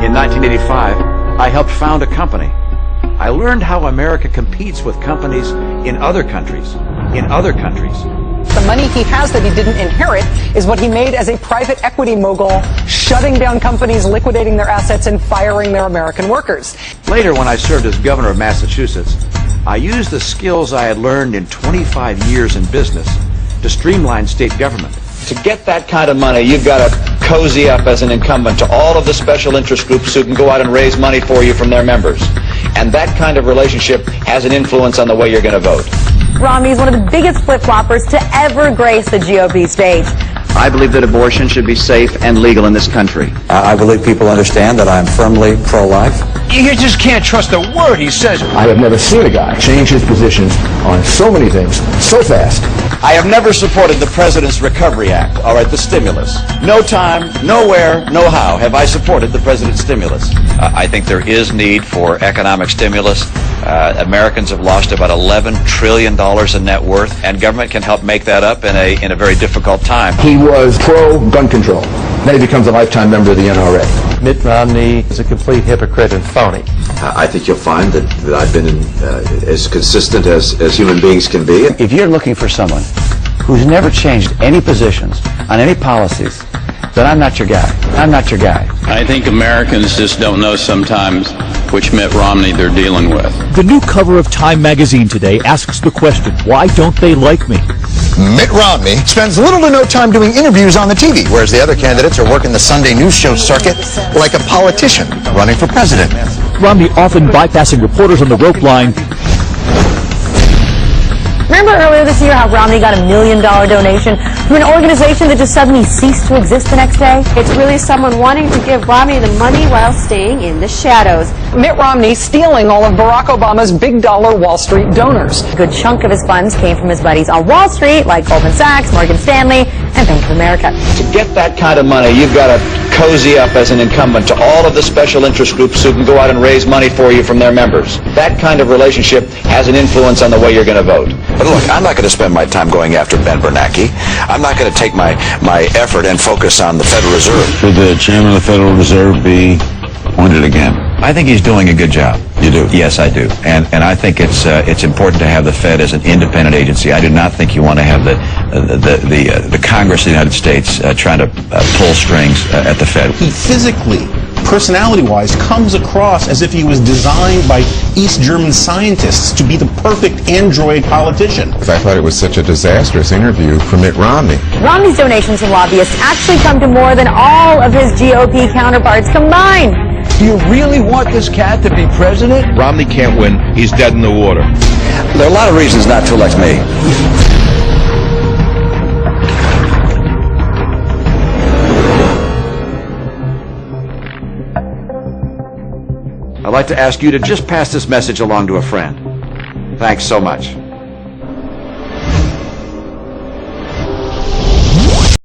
In 1985, I helped found a company. I learned how America competes with companies in other countries. The money he has that he didn't inherit is what he made as a private equity mogul, shutting down companies, liquidating their assets, and firing their American workers. Later, when I served as governor of Massachusetts, I used the skills I had learned in 25 years in business to streamline state government. To get that kind of money, you've got to cozy up as an incumbent to all of the special interest groups who can go out and raise money for you from their members. And that kind of relationship has an influence on the way you're going to vote. Romney is one of the biggest flip-floppers to ever grace the GOP stage. I believe that abortion should be safe and legal in this country. I believe people understand that I'm firmly pro-life. You just can't trust a word he says. I have never seen a guy change his positions on so many things so fast. I have never supported the President's Recovery Act, all right, the stimulus. No time, nowhere, no how have I supported the President's stimulus. I think there is need for economic stimulus. Americans have lost about $11 trillion in net worth, and government can help make that up in a very difficult time. He was pro-gun control. Then he becomes a lifetime member of the NRA. Mitt Romney is a complete hypocrite and phony. I think you'll find that I've been as consistent as human beings can be. If you're looking for someone who's never changed any positions on any policies, then I'm not your guy. I'm not your guy. I think Americans just don't know sometimes which Mitt Romney they're dealing with. The new cover of Time magazine today asks the question, why don't they like me? Mitt Romney spends little to no time doing interviews on the TV, whereas the other candidates are working the Sunday news show circuit like a politician running for president. Romney often bypassing reporters on the rope line. Remember earlier this year how Romney got $1 million donation from an organization that just suddenly ceased to exist the next day? It's really someone wanting to give Romney the money while staying in the shadows. Mitt Romney stealing all of Barack Obama's big dollar Wall Street donors. A good chunk of his funds came from his buddies on Wall Street, like Goldman Sachs, Morgan Stanley, and Bank of America. To get that kind of money, you've got to cozy up as an incumbent to all of the special interest groups who can go out and raise money for you from their members. That kind of relationship has an influence on the way you're going to vote. But look, I'm not going to spend my time going after Ben Bernanke. I'm not going to take my effort and focus on the Federal Reserve. Should the chairman of the Federal Reserve be appointed again? I think he's doing a good job. You do? Yes, I do. And I think it's important to have the Fed as an independent agency. I do not think you want to have the Congress of the United States trying to pull strings at the Fed. He physically, personality-wise, comes across as if he was designed by East German scientists to be the perfect android politician. I thought it was such a disastrous interview for Mitt Romney. Romney's donations from lobbyists actually come to more than all of his GOP counterparts combined. Do you really want this cat to be president? Romney can't win. He's dead in the water. There are a lot of reasons not to elect me. I'd like to ask you to just pass this message along to a friend. Thanks so much.